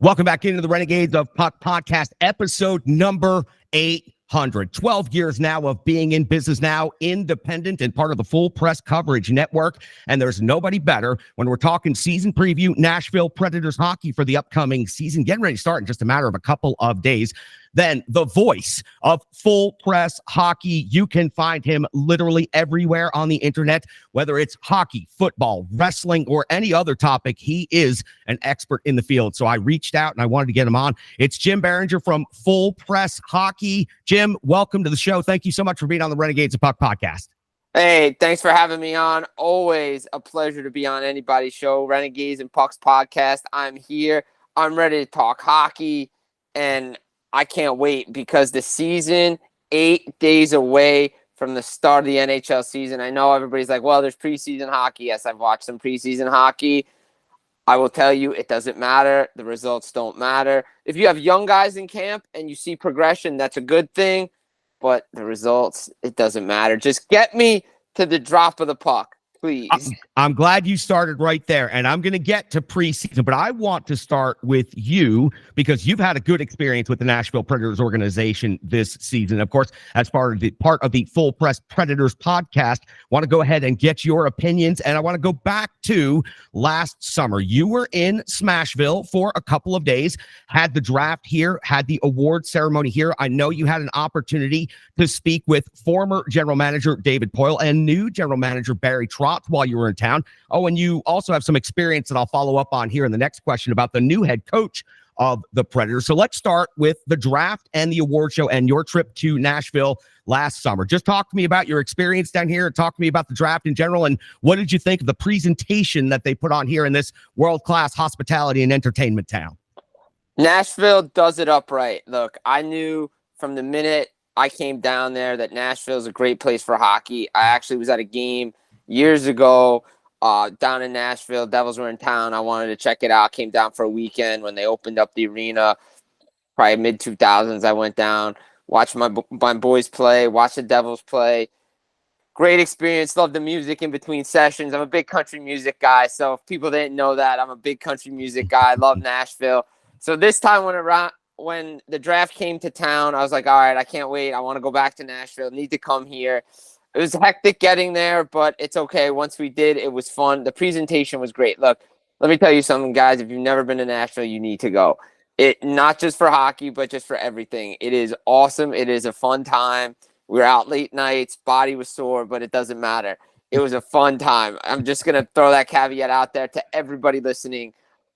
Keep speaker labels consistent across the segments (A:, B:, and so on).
A: Welcome back into the Renegades of Puck podcast, episode number 800. 12 years now of being in business now, independent and part of the Full Press Coverage Network. And there's nobody better when we're talking season preview, Nashville Predators hockey for the upcoming season, getting ready to start in just a matter of a couple of days. Then the voice of Full Press Hockey. You can find him literally everywhere on the internet, whether it's hockey, football, wrestling, or any other topic. He is an expert in the field. So I reached out and I wanted to get him on. It's Jim Biringer from Full Press Hockey. Jim, welcome to the show. Thank you so much for being on the Renegades of Puck podcast.
B: Hey, thanks for having me on. Always a pleasure to be on anybody's show. Renegades and Pucks podcast. I'm here. I'm ready to talk hockey, and I can't wait because the season, 8 days away from the start of the NHL season. I know everybody's like, well, there's preseason hockey. Yes, I've watched some preseason hockey. I will tell you, it doesn't matter. The results don't matter. If you have young guys in camp and you see progression, that's a good thing. But the results, it doesn't matter. Just get me to the drop of the puck, please.
A: I'm glad you started right there, and I'm going to get to preseason, but I want to start with you because you've had a good experience with the Nashville Predators organization this season. Of course, as part of the Full Press Predators podcast, want to go ahead and get your opinions, and I want to go back to last summer. You were in Smashville for a couple of days, had the draft here, had the award ceremony here. I know you had an opportunity to speak with former general manager David Poile and new general manager Barry Trotz while you were in town. Oh, and you also have some experience that I'll follow up on here in the next question about the new head coach of the Predators. So let's start with the draft and the award show and your trip to Nashville last summer. Just talk to me about your experience down here. Talk to me about the draft in general. And what did you think of the presentation that they put on here in this world-class hospitality and entertainment town?
B: Nashville does it upright. Look, I knew from the minute I came down there that Nashville is a great place for hockey. I actually was at a game years ago down in Nashville. Devils were in town. I wanted to check it out. Came down for a weekend when they opened up the arena, probably mid-2000s. I went down, watched my boys play, watched the Devils play. Great experience. Love the music in between sessions. I'm a big country music guy, so if people didn't know that, I'm a big country music guy. I love Nashville. So this time when the draft came to town, I was like, all right, I can't wait. I want to go back to Nashville. Need to come here. It was hectic getting there, but it's okay. Once we did, it was fun. The presentation was great. Look, let me tell you something, guys. If you've never been to Nashville, you need to go. It not just for hockey, but just for everything. It is awesome. It is a fun time. We were out late nights. Body was sore, but it doesn't matter. It was a fun time. I'm just going to throw that caveat out there to everybody listening.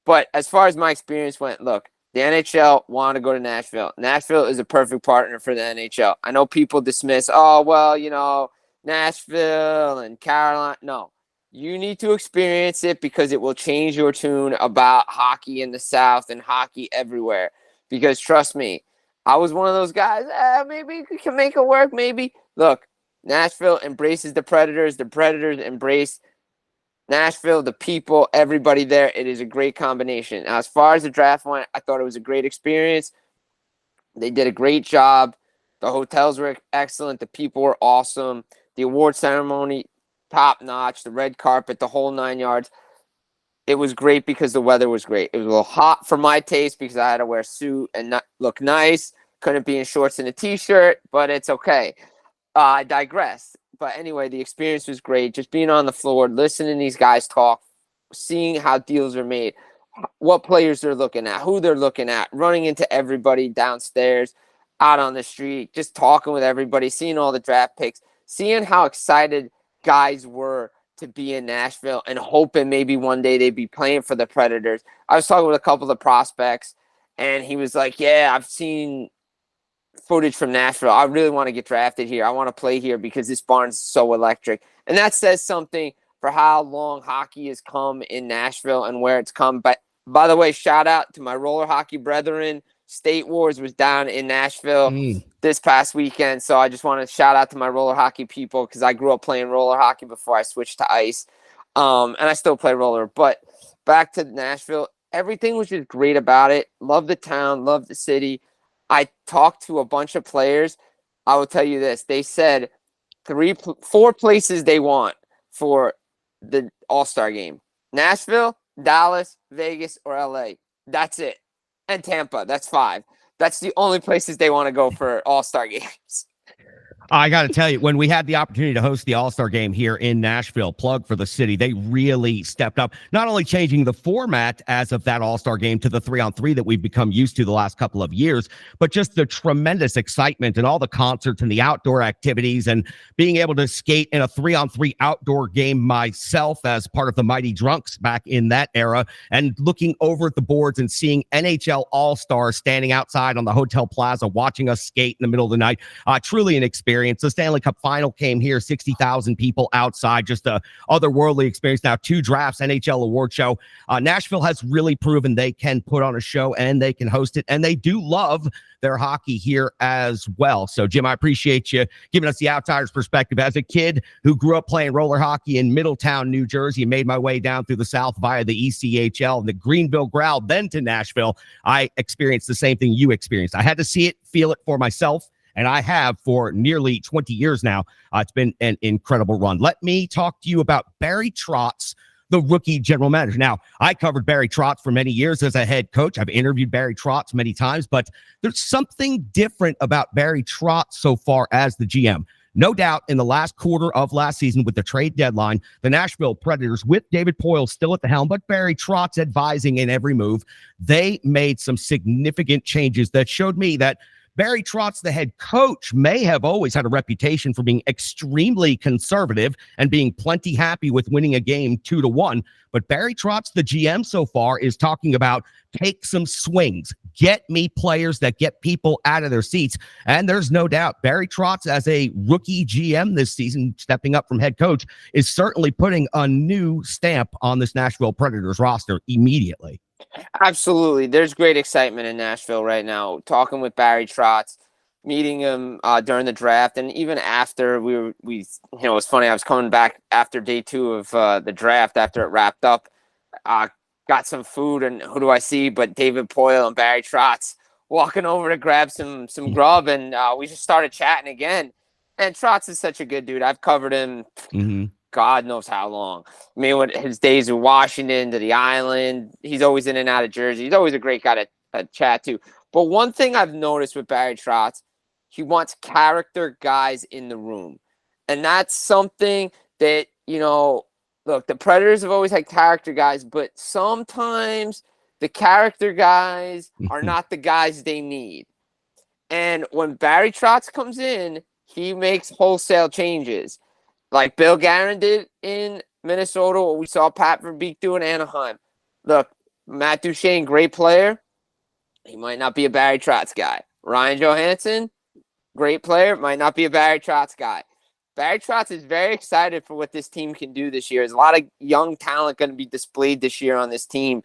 B: But as far as my experience went, look, the NHL wanted to go to Nashville. Nashville is a perfect partner for the NHL. I know people dismiss, oh, well, you know, Nashville and Carolina. No, you need to experience it because it will change your tune about hockey in the South and hockey everywhere. Because trust me, I was one of those guys, maybe we can make it work, maybe. Look, Nashville embraces the Predators. The Predators embrace Nashville, the people, everybody there. It is a great combination. Now, as far as the draft went, I thought it was a great experience. They did a great job. The hotels were excellent. The people were awesome. The award ceremony, top notch. The red carpet, the whole 9 yards. It was great because the weather was great. It was a little hot for my taste because I had to wear a suit and not look nice. Couldn't be in shorts and a T-shirt, but it's okay. I digress. But anyway, the experience was great. Just being on the floor, listening to these guys talk, seeing how deals are made, what players they're looking at, who they're looking at, running into everybody downstairs, out on the street, just talking with everybody, seeing all the draft picks, seeing how excited guys were to be in Nashville and hoping maybe one day they'd be playing for the Predators. I was talking with a couple of prospects, and he was like, yeah, I've seen footage from Nashville. I really want to get drafted here. I want to play here because this barn's so electric. And that says something for how long hockey has come in Nashville and where it's come. But by the way, shout out to my roller hockey brethren. State Wars was down in Nashville this past weekend. So I just want to shout out to my roller hockey people because I grew up playing roller hockey before I switched to ice. And I still play roller. But back to Nashville, everything was just great about it. Love the town, love the city. I talked to a bunch of players. I will tell you this. They said 4 places they want for the All-Star game. Nashville, Dallas, Vegas, or LA. That's it. and Tampa. That's 5. That's the only places they want to go for All-Star games.
A: I got to tell you, when we had the opportunity to host the All-Star game here in Nashville, plug for the city, they really stepped up, not only changing the format as of that All-Star game to the 3-on-3 that we've become used to the last couple of years, but just the tremendous excitement and all the concerts and the outdoor activities and being able to skate in a 3-on-3 outdoor game myself as part of the Mighty Drunks back in that era, and looking over at the boards and seeing NHL All-Stars standing outside on the Hotel Plaza watching us skate in the middle of the night. Truly an experience. The Stanley Cup final came here, 60,000 people outside, just a otherworldly experience. Now 2 drafts, NHL award show. Nashville has really proven they can put on a show and they can host it, and they do love their hockey here as well. So, Jim, I appreciate you giving us the outsider's perspective. As a kid who grew up playing roller hockey in Middletown, New Jersey, and made my way down through the South via the ECHL and the Greenville Growl, then to Nashville, I experienced the same thing you experienced. I had to see it, feel it for myself, and I have for nearly 20 years now. It's been an incredible run. Let me talk to you about Barry Trotz, the rookie general manager. Now, I covered Barry Trotz for many years as a head coach. I've interviewed Barry Trotz many times, but there's something different about Barry Trotz so far as the GM. No doubt in the last quarter of last season with the trade deadline, the Nashville Predators, with David Poile still at the helm, but Barry Trotz advising in every move, they made some significant changes that showed me that Barry Trotz, the head coach, may have always had a reputation for being extremely conservative and being plenty happy with winning a game 2-1. But Barry Trotz, the GM so far, is talking about take some swings, get me players that get people out of their seats. And there's no doubt Barry Trotz, as a rookie GM this season, stepping up from head coach, is certainly putting a new stamp on this Nashville Predators roster immediately.
B: Absolutely. There's great excitement in Nashville right now. Talking with Barry Trotz, meeting him during the draft, and even after it was funny. I was coming back after day 2 of the draft after it wrapped up. Got some food, and who do I see but David Poile and Barry Trotz walking over to grab some grub, and we just started chatting again. And Trotz is such a good dude. I've covered him. God knows how long. I mean, with his days in Washington to the island, he's always in and out of Jersey. He's always a great guy to chat to. But one thing I've noticed with Barry Trotz, he wants character guys in the room. And that's something that, look, the Predators have always had character guys, but sometimes the character guys are not the guys they need. And when Barry Trotz comes in, he makes wholesale changes. Like Bill Guerin did in Minnesota, what we saw Pat Verbeek do in Anaheim. Look, Matt Duchene, great player. He might not be a Barry Trotz guy. Ryan Johansson, great player, might not be a Barry Trotz guy. Barry Trotz is very excited for what this team can do this year. There's a lot of young talent going to be displayed this year on this team.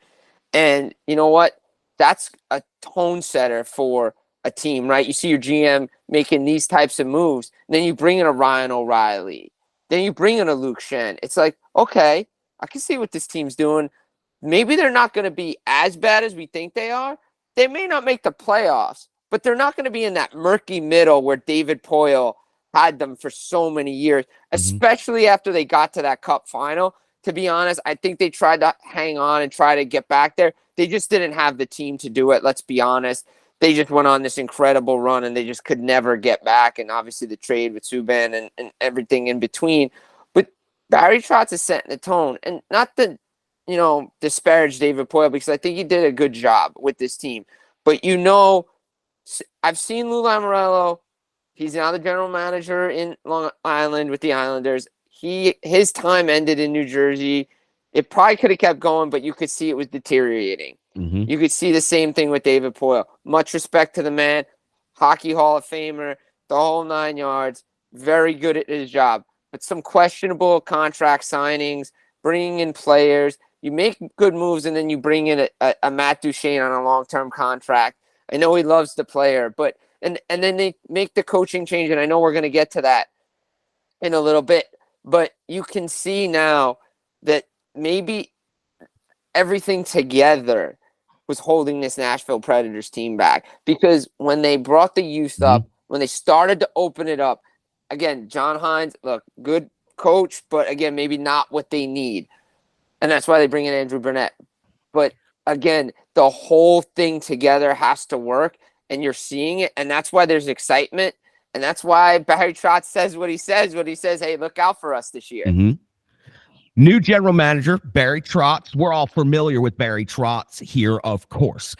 B: And you know what? That's a tone setter for a team, right? You see your GM making these types of moves. And then you bring in a Ryan O'Reilly. Then you bring in a Luke Shen. It's like, okay, I can see what this team's doing. Maybe they're not going to be as bad as we think they are. They may not make the playoffs, but they're not going to be in that murky middle where David Poile had them for so many years, especially after they got to that Cup final. To be honest, I think they tried to hang on and try to get back there. They just didn't have the team to do it. Let's be honest. They just went on this incredible run and they just could never get back. And obviously the trade with Subban and everything in between. But Barry Trotz is setting the tone. And not to, disparage David Poile, because I think he did a good job with this team. But I've seen Lou Lamoriello. He's now the general manager in Long Island with the Islanders. His time ended in New Jersey. It probably could have kept going, but you could see it was deteriorating. You could see the same thing with David Poile. Much respect to the man, Hockey Hall of Famer, the whole 9 yards, very good at his job. But some questionable contract signings, bringing in players. You make good moves, and then you bring in a Matt Duchene on a long-term contract. I know he loves the player, but and then they make the coaching change, and I know we're going to get to that in a little bit. But you can see now that maybe everything together was holding this Nashville Predators team back, because when they brought the youth up, when they started to open it up, again, John Hines, look, good coach, but again, maybe not what they need. And that's why they bring in Andrew Burnett. But again, the whole thing together has to work, and you're seeing it, and that's why there's excitement, and that's why Barry Trotz says what he says when he says, hey, look out for us this year.
A: Mm-hmm. New general manager, Barry Trotz. We're all familiar with Barry Trotz here, of course,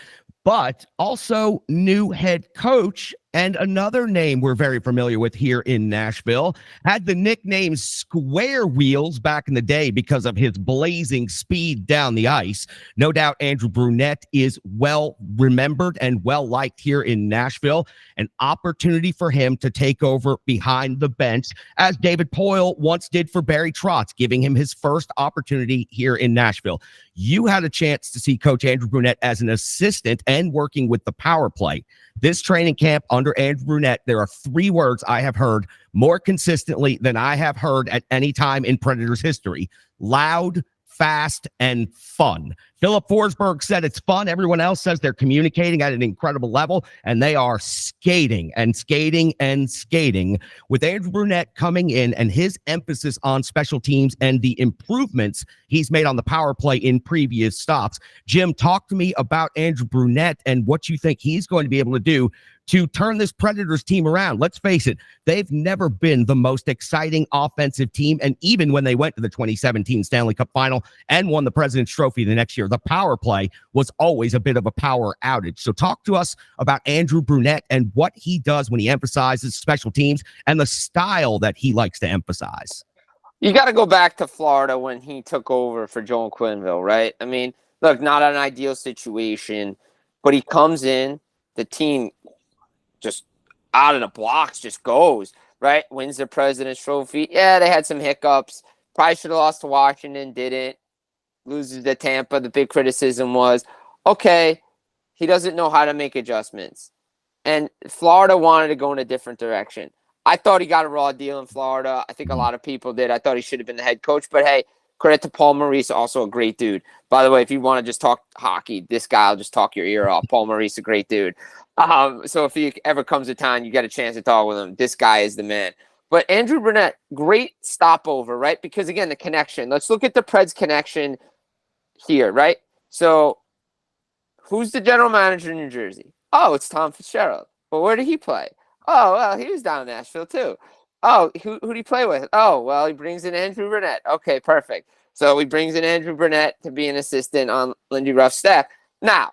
A: but also new head coach. And another name we're very familiar with here in Nashville, had the nickname Square Wheels back in the day because of his blazing speed down the ice. No doubt Andrew Brunette is well remembered and well liked here in Nashville. An opportunity for him to take over behind the bench, as David Poile once did for Barry Trotz, giving him his first opportunity here in Nashville. You had a chance to see Coach Andrew Brunette as an assistant and working with the power play. This training camp under Andrew Brunette, there are 3 words I have heard more consistently than I have heard at any time in Predators history: loud, fast, and fun. Philip Forsberg said it's fun. Everyone else says they're communicating at an incredible level, and they are skating and skating and skating. With Andrew Brunette coming in and his emphasis on special teams and the improvements he's made on the power play in previous stops. Jim, talk to me about Andrew Brunette and what you think he's going to be able to do to turn this Predators team around. Let's face it, they've never been the most exciting offensive team. And even when they went to the 2017 Stanley Cup final and won the President's Trophy the next year, the power play was always a bit of a power outage. So talk to us about Andrew Brunette and what he does when he emphasizes special teams and the style that he likes to emphasize.
B: You got to go back to Florida when he took over for Joel Quenneville, right? I mean, look, not an ideal situation, but he comes in, the team just out of the blocks just goes, right? Wins the President's Trophy. Yeah, they had some hiccups. Probably should have lost to Washington, didn't. Loses to Tampa. The big criticism was, okay, he doesn't know how to make adjustments. And Florida wanted to go in a different direction. I thought he got a raw deal in Florida. I think a lot of people did. I thought he should have been the head coach. But, hey, credit to Paul Maurice, also a great dude. By the way, if you want to just talk hockey, this guy will just talk your ear off. Paul Maurice, a great dude. So if he ever comes to town, you get a chance to talk with him. This guy is the man. But Andrew Brunette, great stopover, right? Because, again, the connection. Let's look at the Preds connection here, right? So who's the general manager in New Jersey? Oh, it's Tom Fitzgerald. But where did he play? Oh, well, he was down in Nashville, too. Oh, who did he play with? Oh, well, he brings in Andrew Brunette. Okay, perfect. So he brings in Andrew Brunette to be an assistant on Lindy Ruff's staff. Now,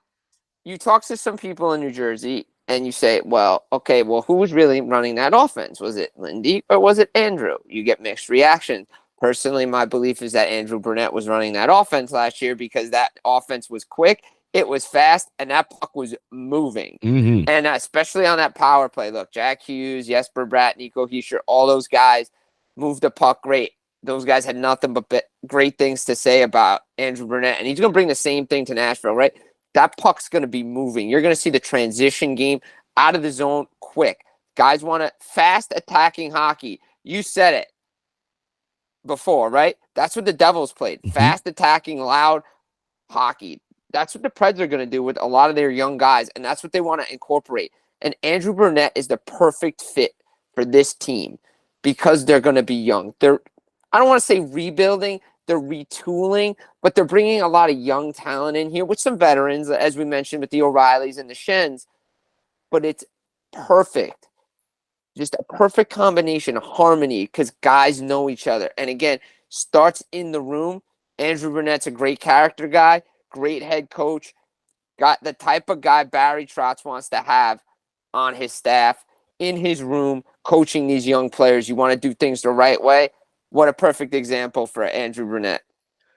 B: you talk to some people in New Jersey and you say, well, okay, well, who was really running that offense? Was it Lindy or was it Andrew? You get mixed reactions. Personally, my belief is that Andrew Brunette was running that offense last year because that offense was quick, it was fast, and that puck was moving.
A: Mm-hmm.
B: And especially on that power play. Look, Jack Hughes, Jesper Bratt, Nico Hischier, all those guys moved the puck great. Those guys had nothing but great things to say about Andrew Brunette. And he's going to bring the same thing to Nashville, right? That puck's going to be moving. You're going to see the transition game out of the zone quick. Guys want a fast attacking hockey. You said it before, right? That's what the Devils played. Fast attacking, loud hockey. That's what the Preds are going to do with a lot of their young guys, and that's what they want to incorporate. And Andrew Brunette is the perfect fit for this team because they're going to be young. I don't want to say rebuilding, they're retooling, but they're bringing a lot of young talent in here with some veterans, as we mentioned, with the O'Reillys and the Shens. But it's perfect. Just a perfect combination of harmony because guys know each other. And again, starts in the room. Andrew Brunette's a great character guy, great head coach, got the type of guy Barry Trotz wants to have on his staff, in his room, coaching these young players. You want to do things the right way. What a perfect example for Andrew Brunette.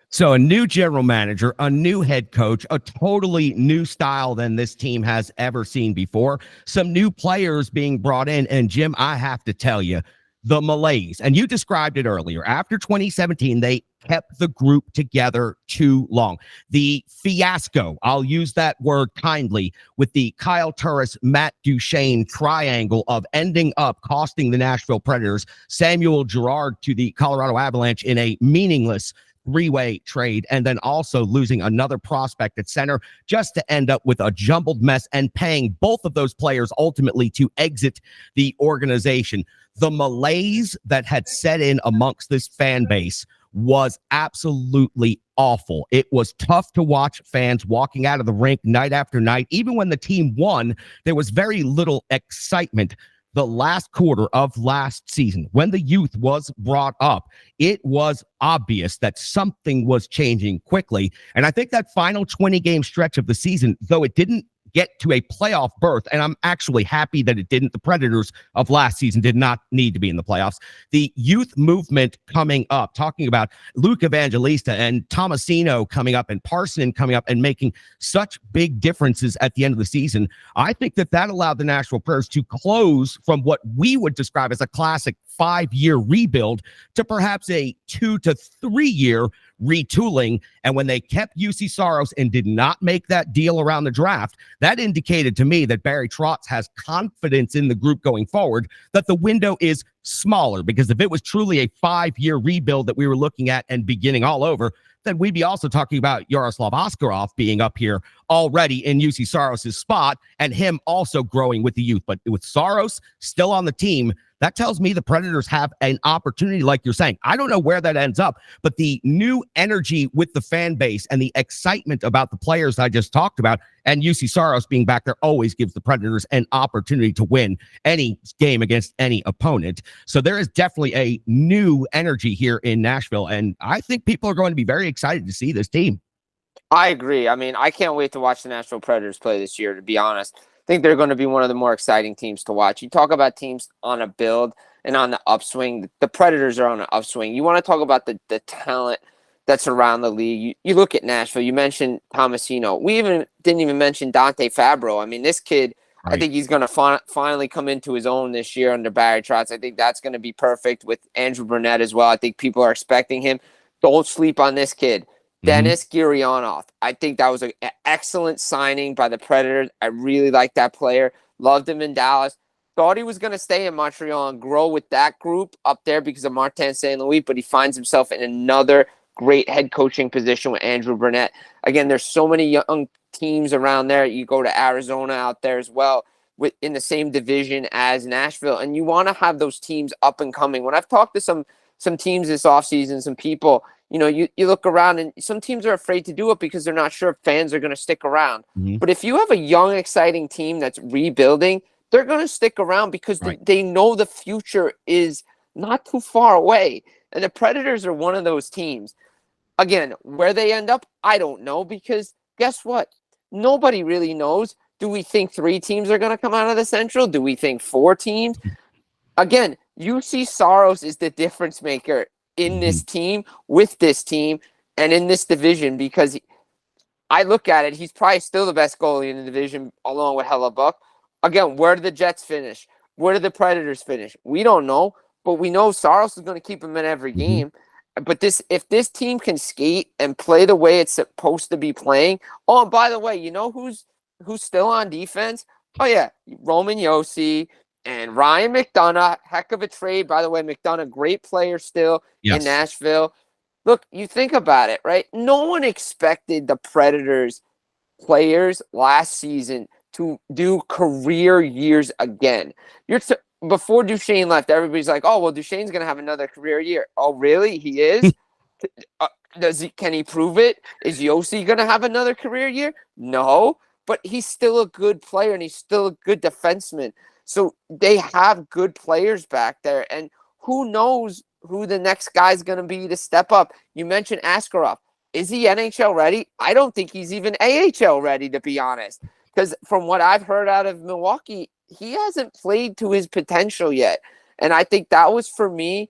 A: So a new general manager, a new head coach, a totally new style than this team has ever seen before. Some new players being brought in. And Jim, I have to tell you, the malaise, and you described it earlier, after 2017, they kept the group together too long. The fiasco, I'll use that word kindly, with the Kyle Turris, Matt Duchene triangle of ending up costing the Nashville Predators Samuel Girard to the Colorado Avalanche in a meaningless three-way trade, and then also losing another prospect at center just to end up with a jumbled mess and paying both of those players ultimately to exit the organization. The malaise that had set in amongst this fan base was absolutely awful. It was tough to watch fans walking out of the rink night after night. Even when the team won, there was very little excitement. The last quarter of last season, when the youth was brought up, it was obvious that something was changing quickly. And I think that final 20-game stretch of the season, though it didn't get to a playoff berth, and I'm actually happy that it didn't. The Predators of last season did not need to be in the playoffs. The youth movement coming up, talking about Luke Evangelista and Tomasino coming up and Parson coming up and making such big differences at the end of the season, I think that allowed the Nashville Predators to close from what we would describe as a classic 5-year rebuild to perhaps a 2 to 3 year retooling. And when they kept UC Saros and did not make that deal around the draft, that indicated to me that Barry Trotz has confidence in the group going forward, that the window is smaller. Because if it was truly a 5-year rebuild that we were looking at and beginning all over, then we'd be also talking about Yaroslav Askarov being up here already in UC Saros' spot and him also growing with the youth. But with Saros still on the team, that tells me the Predators have an opportunity, like you're saying. I don't know where that ends up, but the new energy with the fan base and the excitement about the players I just talked about, and UC Saros being back there, always gives the Predators an opportunity to win any game against any opponent. So there is definitely a new energy here in Nashville, and I think people are going to be very excited to see this team.
B: I agree. I mean, I can't wait to watch the Nashville Predators play this year, to be honest. I think they're going to be one of the more exciting teams to watch. You talk about teams on a build and on the upswing. The Predators are on an upswing. You want to talk about the talent that's around the league. You look at Nashville. You mentioned Tomasino. We didn't even mention Dante Fabro. I mean, this kid, right. I think he's going to finally come into his own this year under Barry Trotz. I think that's going to be perfect with Andrew Burnett as well. I think people are expecting him. Don't sleep on this kid. Dennis Gurianov. I think that was an excellent signing by the Predators. I really like that player. Loved him in Dallas. Thought he was going to stay in Montreal and grow with that group up there because of Martin St. Louis, but he finds himself in another great head coaching position with Andrew Burnett. Again, there's so many young teams around there. You go to Arizona out there as well, in the same division as Nashville, and you want to have those teams up and coming. When I've talked to some teams this offseason, some people, you look around and some teams are afraid to do it because they're not sure if fans are going to stick around. But if you have a young, exciting team that's rebuilding, they're going to stick around because they know the future is not too far away. And the Predators are one of those teams. Again, where they end up, I don't know, because guess what? Nobody really knows. Do we think 3 teams are going to come out of the Central? Do we think 4 teams? Again, UC Saros is the difference maker in this team, with this team, and in this division, because I look at it, he's probably still the best goalie in the division along with Hellebuck. Again, where do the Jets finish? Where do the Predators finish? We don't know, but we know Saros is going to keep him in every game. But if this team can skate and play the way it's supposed to be playing. Oh, and by the way, you know who's still on defense? Oh yeah, Roman Josi and Ryan McDonough. Heck of a trade, by the way. McDonough, great player still in Nashville. Look, you think about it, right? No one expected the Predators players last season to do career years again. Before Duchesne left, everybody's like, "Oh, well, Duchesne's going to have another career year." Oh, really? He is? Can he prove it? Is Josi going to have another career year? No, but he's still a good player and he's still a good defenseman. So they have good players back there, and who knows who the next guy's going to be to step up. You mentioned Askarov. Is he NHL ready? I don't think he's even AHL ready, to be honest, because from what I've heard out of Milwaukee, he hasn't played to his potential yet. And I think that was, for me,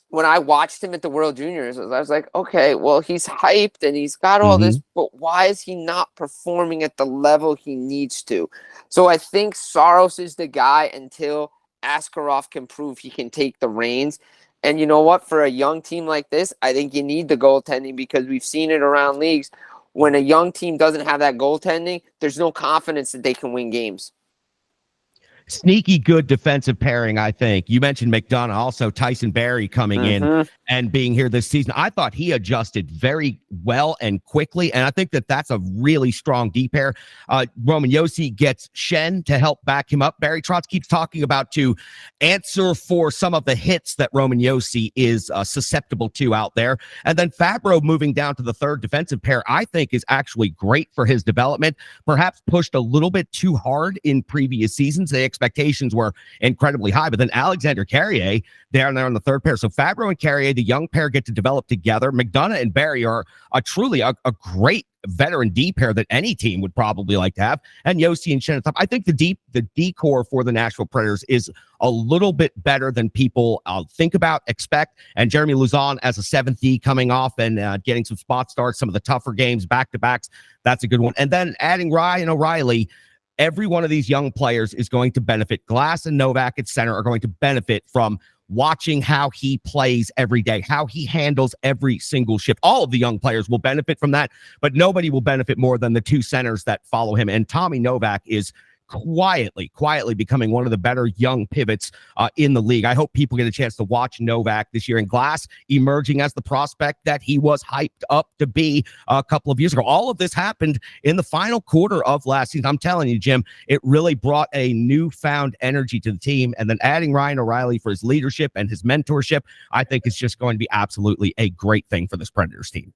B: when I watched him at the World Juniors, I was like, okay, well, he's hyped and he's got all this, but why is he not performing at the level he needs to? So I think Saros is the guy until Askarov can prove he can take the reins. And you know what? For a young team like this, I think you need the goaltending, because we've seen it around leagues. When a young team doesn't have that goaltending, there's no confidence that they can win games.
A: Sneaky good defensive pairing, I think. You mentioned McDonough, also Tyson Barrie coming in and being here this season. I thought he adjusted very, well and quickly. And I think that that's a really strong D pair. Roman Josi gets Shen to help back him up. Barry Trotz keeps talking about to answer for some of the hits that Roman Josi is susceptible to out there. And then Fabro moving down to the third defensive pair, I think is actually great for his development. Perhaps pushed a little bit too hard in previous seasons. The expectations were incredibly high, but then Alexander Carrier down there on the third pair. So Fabro and Carrier, the young pair, get to develop together. McDonough and Barry are truly a great veteran D pair that any team would probably like to have. And Josi and Shen. I think the D core for the Nashville Predators is a little bit better than people think about, expect. And Jeremy Lauzon as a 7th D coming off and getting some spot starts, some of the tougher games, back-to-backs. That's a good one. And then adding Ryan O'Reilly, every one of these young players is going to benefit. Glass and Novak at center are going to benefit from watching how he plays every day, how he handles every single shift. All of the young players will benefit from that, but nobody will benefit more than the two centers that follow him. And Tommy Novak is quietly becoming one of the better young pivots in the league. I hope people get a chance to watch Novak this year. And Glass emerging as the prospect that he was hyped up to be a couple of years ago. All of this happened in the final quarter of last season. I'm telling you, Jim, it really brought a newfound energy to the team. And then adding Ryan O'Reilly for his leadership and his mentorship, I think is just going to be absolutely a great thing for this Predators team.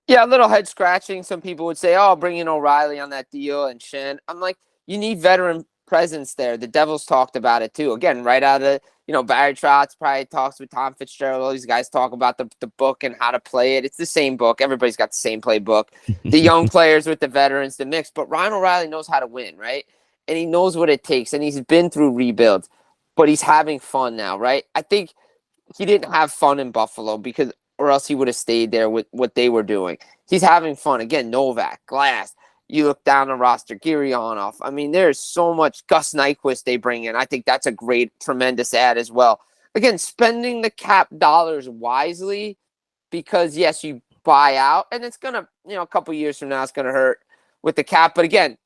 B: Yeah, a little head scratching. Some people would say, oh, bring in O'Reilly on that deal and Shen. I'm like, you need veteran presence there. The Devils talked about it too. Again, right out of Barry Trotz probably talks with Tom Fitzgerald. All these guys talk about the book and how to play it. It's the same book. Everybody's got the same playbook. The young players with the veterans, the mix. But Ryan O'Reilly knows how to win, right? And he knows what it takes. And he's been through rebuilds. But he's having fun now, right? I think he didn't have fun in Buffalo or else he would have stayed there with what they were doing. He's having fun. Again, Novak, Glass. You look down the roster, Gurianov. I mean, there's so much. Gus Nyquist they bring in. I think that's a great, tremendous add as well. Again, spending the cap dollars wisely because, yes, you buy out. And it's going to, a couple years from now, it's going to hurt with the cap. But again,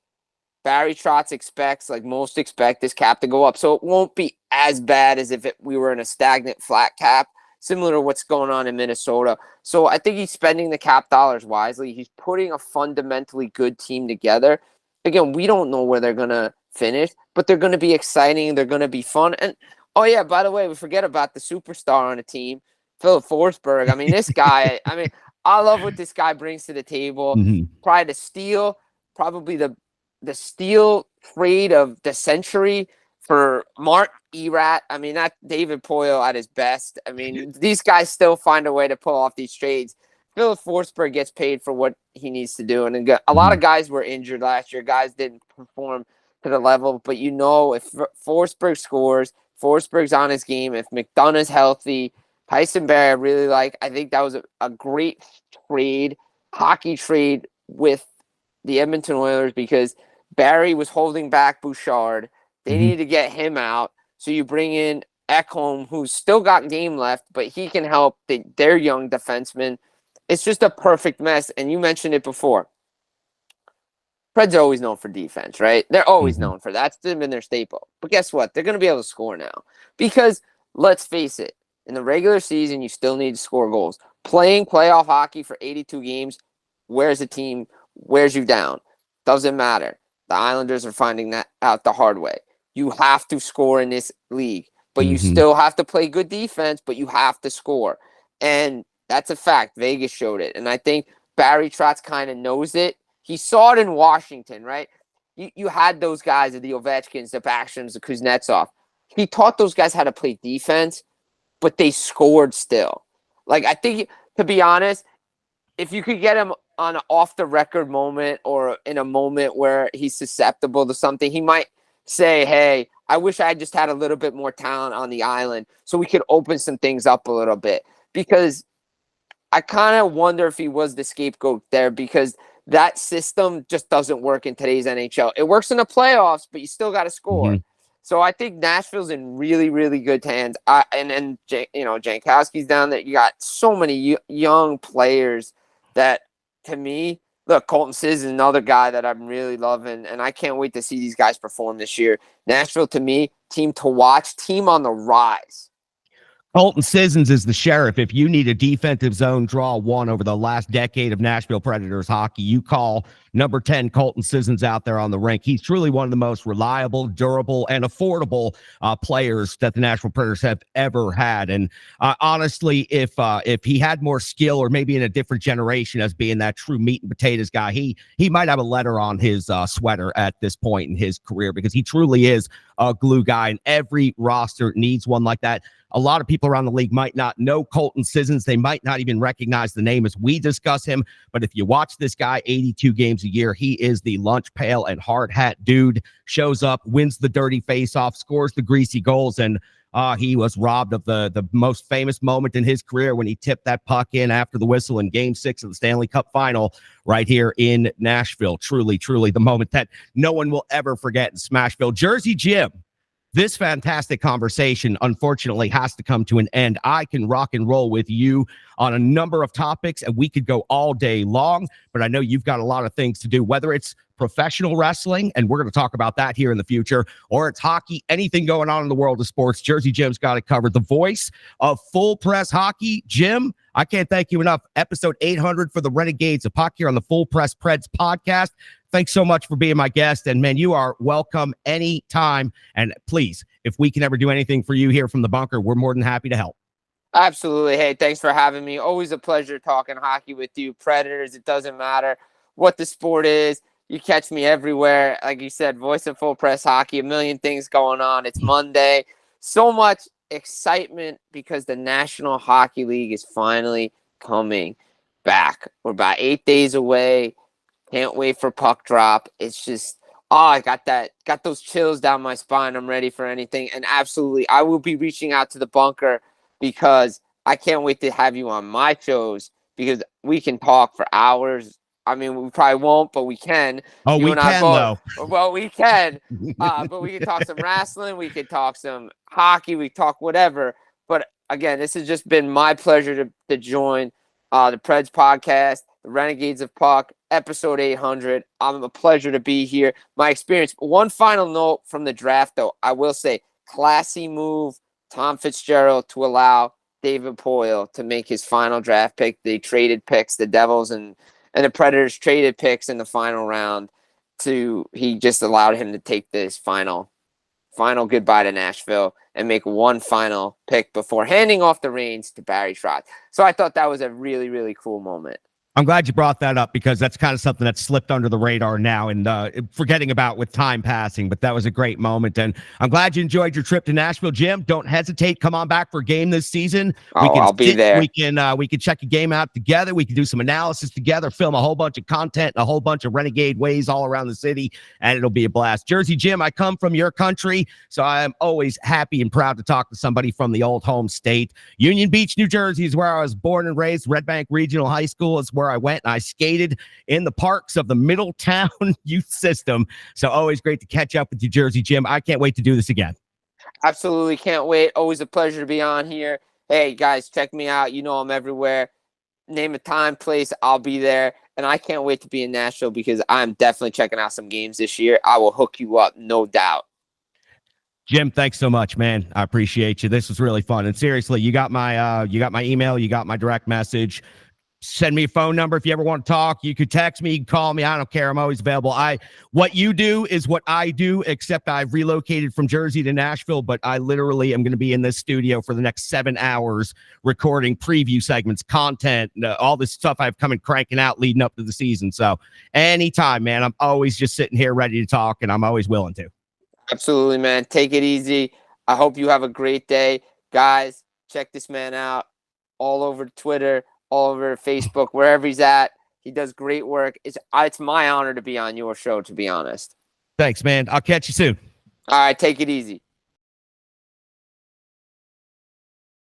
B: Barry Trotz expects, like most expect, this cap to go up. So it won't be as bad as if we were in a stagnant flat cap, similar to what's going on in Minnesota. So I think he's spending the cap dollars wisely. He's putting a fundamentally good team together. Again, we don't know where they're going to finish, but they're going to be exciting. They're going to be fun. And, oh, yeah, by the way, we forget about the superstar on the team, Philip Forsberg. I mean, this guy, I love what this guy brings to the table. Probably the steal, probably the steal trade of the century for Mark Erat. I mean, that David Poile at his best. I mean, these guys still find a way to pull off these trades. Philip Forsberg gets paid for what he needs to do. And a lot of guys were injured last year. Guys didn't perform to the level. But if Forsberg scores, Forsberg's on his game. If McDonough's healthy, Tyson Barrie, I really like. I think that was a great hockey trade with the Edmonton Oilers because Barrie was holding back Bouchard. They need to get him out. So you bring in Ekholm, who's still got game left, but he can help their young defensemen. It's just a perfect mess. And you mentioned it before. Preds are always known for defense, right? They're always known for that. That's been their staple. But guess what? They're going to be able to score now. Because, let's face it, in the regular season, you still need to score goals. Playing playoff hockey for 82 games wears a team, wears you down. Doesn't matter. The Islanders are finding that out the hard way. You have to score in this league, but you still have to play good defense, but you have to score. And that's a fact. Vegas showed it. And I think Barry Trotz kind of knows it. He saw it in Washington, right? You had those guys, the Ovechkins, the Backströms, the Kuznetsov. He taught those guys how to play defense, but they scored still. Like, I think, to be honest, if you could get him on an off-the-record moment or in a moment where he's susceptible to something, he might say, hey, I wish I just had a little bit more talent on the island so we could open some things up a little bit. Because I kind of wonder if he was the scapegoat there because that system just doesn't work in today's NHL. It works in the playoffs, but you still got to score. So I think Nashville's in really, really good hands. And Jankowski's down there. You got so many young players that, to me, look, Colton Sis is another guy that I'm really loving, and I can't wait to see these guys perform this year. Nashville, to me, team to watch, team on the rise.
A: Colton Sissons is the sheriff. If you need a defensive zone draw one over the last decade of Nashville Predators hockey, you call number 10 Colton Sissons out there on the rink. He's truly one of the most reliable, durable, and affordable players that the Nashville Predators have ever had. And honestly, if he had more skill, or maybe in a different generation as being that true meat and potatoes guy, he might have a letter on his sweater at this point in his career, because he truly is a glue guy, and every roster needs one like that. A lot of people around the league might not know Colton Sissons. They might not even recognize the name as we discuss him. But if you watch this guy 82 games a year, he is the lunch pail and hard hat dude. Shows up, wins the dirty face-off, scores the greasy goals, and he was robbed of the most famous moment in his career when he tipped that puck in after the whistle in Game 6 of the Stanley Cup Final right here in Nashville. Truly, truly the moment that no one will ever forget in Smashville. Jersey Jim, this fantastic conversation, unfortunately, has to come to an end. I can rock and roll with you on a number of topics, and we could go all day long, but I know you've got a lot of things to do, whether it's professional wrestling, and we're going to talk about that here in the future, or it's hockey, anything going on in the world of sports. Jersey Jim's got it covered. The voice of Full Press Hockey. Jim, I can't thank you enough. Episode 800 for the Renegades of Puck here on the Full Press Preds podcast. Thanks so much for being my guest. And man, you are welcome anytime. And please, if we can ever do anything for you here from the bunker, we're more than happy to help.
B: Absolutely. Hey, thanks for having me. Always a pleasure talking hockey with you. Predators, it doesn't matter what the sport is. You catch me everywhere. Like you said, voice of Full Press Hockey, a million things going on. It's Monday. So much excitement because the National Hockey League is finally coming back. We're about 8 days away. Can't wait for puck drop. It's just, I got those chills down my spine. I'm ready for anything. And absolutely, I will be reaching out to the bunker, because I can't wait to have you on my shows, because we can talk for hours. I mean, we probably won't, but we can.
A: Oh, we can, though.
B: Well, we can. But we can talk some wrestling. We could talk some hockey. We talk whatever. But again, this has just been my pleasure to join the Preds podcast, the Renegades of Puck, episode 800. I'm a pleasure to be here. My experience. One final note from the draft, though. I will say, classy move, Tom Fitzgerald, to allow David Poile to make his final draft pick. They traded picks, the Devils and the Predators traded picks in the final round. He just allowed him to take this final goodbye to Nashville and make one final pick before handing off the reins to Barry Trotz. So I thought that was a really, really cool moment.
A: I'm glad you brought that up, because that's kind of something that's slipped under the radar now and forgetting about with time passing. But that was a great moment, and I'm glad you enjoyed your trip to Nashville, Jim. Don't hesitate. Come on back for a game this season.
B: I'll be there.
A: We can check a game out together. We can do some analysis together, film a whole bunch of content, a whole bunch of Renegade ways all around the city, and it'll be a blast. Jersey Jim, I come from your country, so I am always happy and proud to talk to somebody from the old home state. Union Beach, New Jersey is where I was born and raised. Red Bank Regional High School is where I went, and I skated in the parks of the Middletown youth system. So always great to catch up with you, Jersey Jim. I can't wait to do this again.
B: Absolutely can't wait. Always a pleasure to be on here. Hey, guys, check me out. You know I'm everywhere. Name a time, place, I'll be there. And I can't wait to be in Nashville, because I'm definitely checking out some games this year. I will hook you up, no doubt.
A: Jim, thanks so much, man. I appreciate you. This was really fun. And seriously, you got my email, you got my direct message. Send me a phone number if you ever want to talk. You could text me, you can call me. I don't care. I'm always available. What you do is what I do, except I've relocated from Jersey to Nashville, but I literally am going to be in this studio for the next 7 hours recording preview segments, content, all this stuff I've come and cranking out leading up to the season. So anytime, man, I'm always just sitting here ready to talk, and I'm always willing to.
B: Absolutely, man. Take it easy. I hope you have a great day. Guys, check this man out all over Twitter, all over Facebook, wherever he's at. He does great work. It's my honor to be on your show, to be honest.
A: Thanks, man. I'll catch you soon.
B: All right, take it easy.